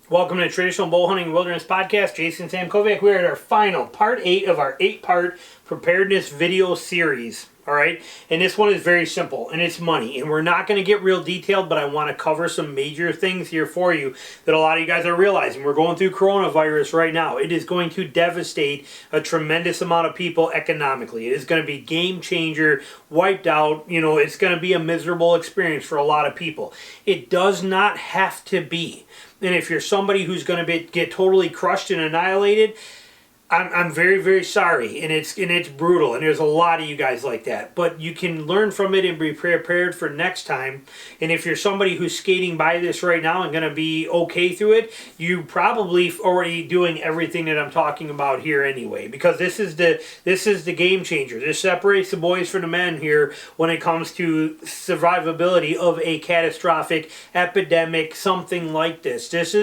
Welcome to Traditional Bow Hunting Wilderness Podcast. Jason Sam Kovac. We are at our final part 8 of our 8-part preparedness video series. All right, and this one is very simple, and it's money. And we're not going to get real detailed, but I want to cover some major things here for you that a lot of you guys are realizing. We're going through coronavirus right now. It is going to devastate a tremendous amount of people economically. It is going to be game changer, wiped out. You know, it's going to be a miserable experience for a lot of people. It does not have to be. And if you're somebody who's going to get totally crushed and annihilated, I'm very, very sorry, and it's brutal, and there's a lot of you guys like that. But you can learn from it and be prepared for next time. And if you're somebody who's skating by this right now and going to be okay through it, you probably already doing everything that I'm talking about here anyway. Because this is the game changer. This separates the boys from the men here when it comes to survivability of a catastrophic epidemic, something like this. This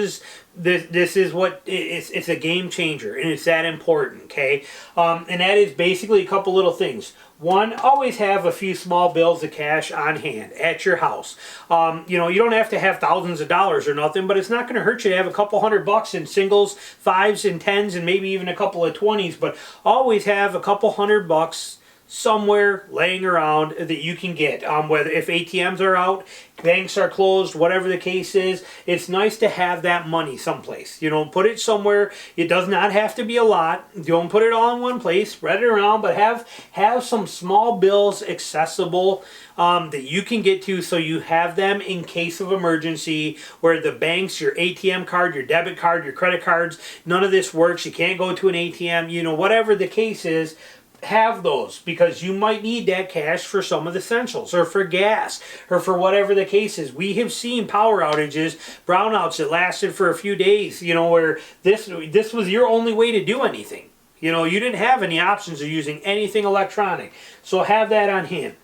is what it's a game changer, and it's that important, okay? And that is basically a couple little things. One, always have a few small bills of cash on hand at your house. You know, you don't have to have thousands of dollars or nothing, but it's not going to hurt you to have a couple $100 in singles, 5s and 10s, and maybe even a couple of 20s, but always have a couple $100 somewhere laying around that you can get. Whether if ATMs are out, banks are closed, whatever the case is, it's nice to have that money someplace. You know, put it somewhere. It does not have to be a lot. Don't put it all in one place. Spread it around, but have some small bills accessible that you can get to, so you have them in case of emergency, where the banks, your ATM card, your debit card, your credit cards, none of this works. You can't go to an ATM. You know, whatever the case is, have those, because you might need that cash for some of the essentials, or for gas, or for whatever the case is. We have seen power outages, brownouts that lasted for a few days, you know, where this was your only way to do anything. You know, you didn't have any options of using anything electronic. So have that on hand.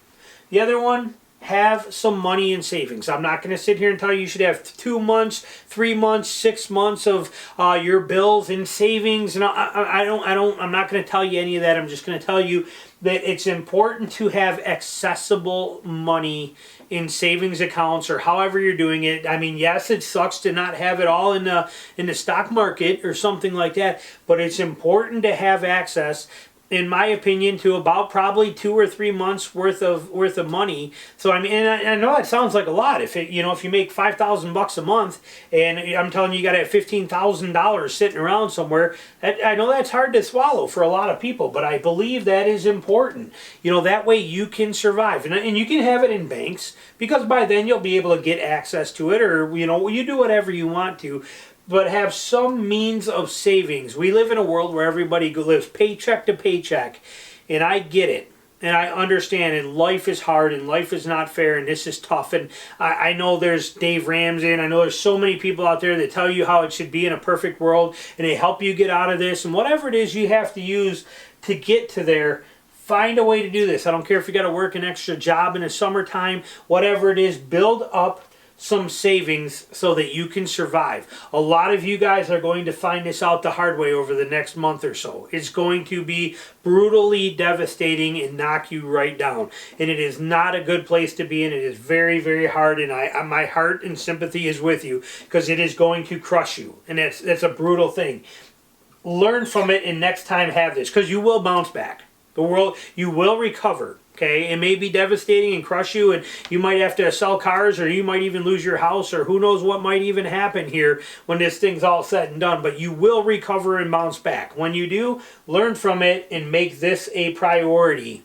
The other one, have some money in savings. I'm not going to sit here and tell you should have 2 months, 3 months, 6 months of your bills in savings. And I'm not going to tell you any of that. I'm just going to tell you that it's important to have accessible money in savings accounts, or however you're doing it. I mean, yes, it sucks to not have it all in the stock market or something like that, but it's important to have access, in my opinion, to about probably 2 or 3 months worth of money. So I mean, and I know it sounds like a lot. If you make $5,000 a month, and I'm telling you, you got to have $15,000 sitting around somewhere, I know that's hard to swallow for a lot of people, but I believe that is important. You know, that way you can survive, and you can have it in banks, because by then you'll be able to get access to it, or you do whatever you want to. But have some means of savings. We live in a world where everybody lives paycheck to paycheck, and I get it, and I understand, and life is hard, and life is not fair, and this is tough, and I know there's Dave Ramsey, and I know there's so many people out there that tell you how it should be in a perfect world, and they help you get out of this, and whatever it is you have to use to get to there, find a way to do this. I don't care if you got to work an extra job in the summertime, whatever it is, build up some savings so that you can survive. A lot of you guys are going to find this out the hard way over the next month or so. It's going to be brutally devastating and knock you right down. And it is not a good place to be in. It is very, very hard, and my heart and sympathy is with you, because it is going to crush you. And that's a brutal thing. Learn from it, and next time have this, because you will bounce back. You will recover. Okay, it may be devastating and crush you, and you might have to sell cars, or you might even lose your house, or who knows what might even happen here when this thing's all said and done. But you will recover and bounce back. When you do, learn from it and make this a priority.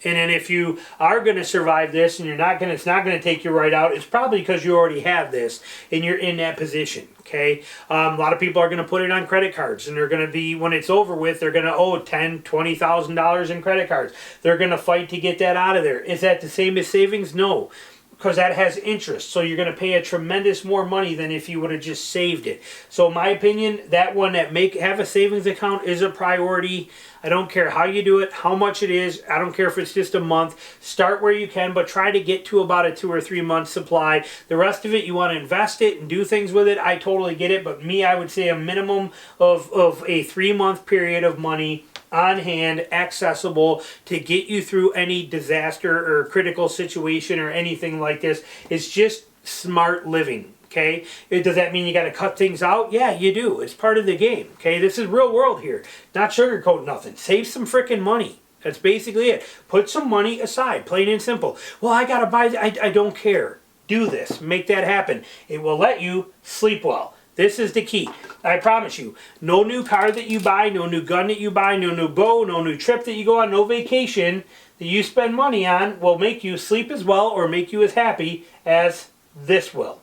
And then if you are going to survive this, and it's not going to take you right out, it's probably because you already have this and you're in that position. Okay, a lot of people are going to put it on credit cards, and they're going to be, when it's over with, they're going to owe $10,000, $20,000 in credit cards. They're going to fight to get that out of there. Is that the same as savings? No, because that has interest. So you're going to pay a tremendous more money than if you would have just saved it. So in my opinion, that one, have a savings account, is a priority. I don't care how you do it, how much it is. I don't care if it's just a month. Start where you can, but try to get to about a 2 or 3 month supply. The rest of it, you want to invest it and do things with it. I totally get it, but I would say a minimum of a 3 month period of money on hand, accessible, to get you through any disaster or critical situation or anything like this. It's just smart living. Okay, does that mean you got to cut things out? Yeah, you do. It's part of the game. Okay, this is real world here. Not sugarcoat nothing. Save some freaking money. That's basically it. Put some money aside, plain and simple. Well, I gotta buy. I don't care. Do this. Make that happen. It will let you sleep well. This is the key. I promise you. No new car that you buy, no new gun that you buy, no new bow, no new trip that you go on, no vacation that you spend money on will make you sleep as well or make you as happy as this will.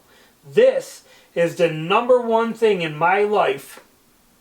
This is the #1 thing in my life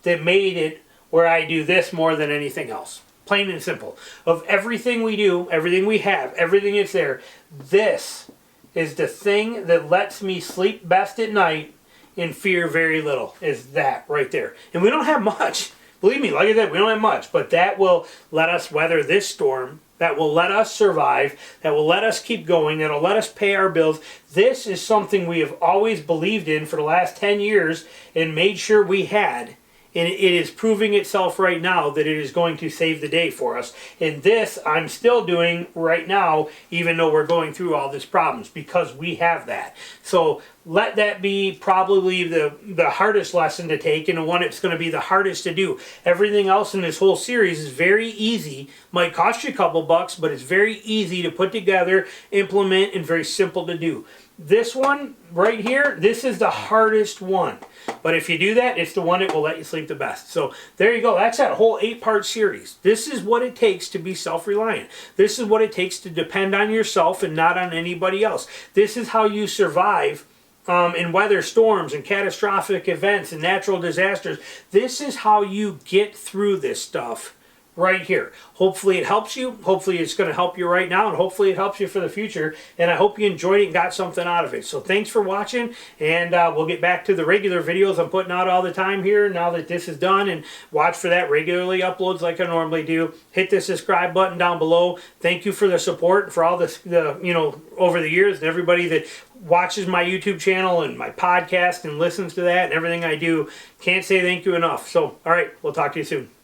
that made it where I do this more than anything else. Plain and simple. Of everything we do, everything we have, everything that's there, this is the thing that lets me sleep best at night and fear very little, is that right there. And we don't have much. Believe me, like I said, we don't have much, but that will let us weather this storm. That will let us survive. That will let us keep going. That will let us pay our bills. This is something we have always believed in for the last 10 years and made sure we had. And it is proving itself right now that it is going to save the day for us. And this I'm still doing right now, even though we're going through all these problems, because we have that. So let that be probably the hardest lesson to take, and the one that's going to be the hardest to do. Everything else in this whole series is very easy. Might cost you a couple bucks, but it's very easy to put together, implement, and very simple to do. This one right here, this is the hardest one. But if you do that, it's the one that will let you sleep the best. So there you go. That's that whole 8-part series. This is what it takes to be self-reliant. This is what it takes to depend on yourself and not on anybody else. This is how you survive and weather storms and catastrophic events and natural disasters. This is how you get through this stuff right here. Hopefully it helps you. Hopefully it's going to help you right now, and hopefully it helps you for the future. And I hope you enjoyed it and got something out of it. So thanks for watching, and we'll get back to the regular videos I'm putting out all the time here now that this is done, and watch for that regularly uploads like I normally do. Hit the subscribe button down below. Thank you for the support, for all this, over the years, and everybody that watches my YouTube channel and my podcast and listens to that and everything I do. Can't say thank you enough. So, all right, we'll talk to you soon.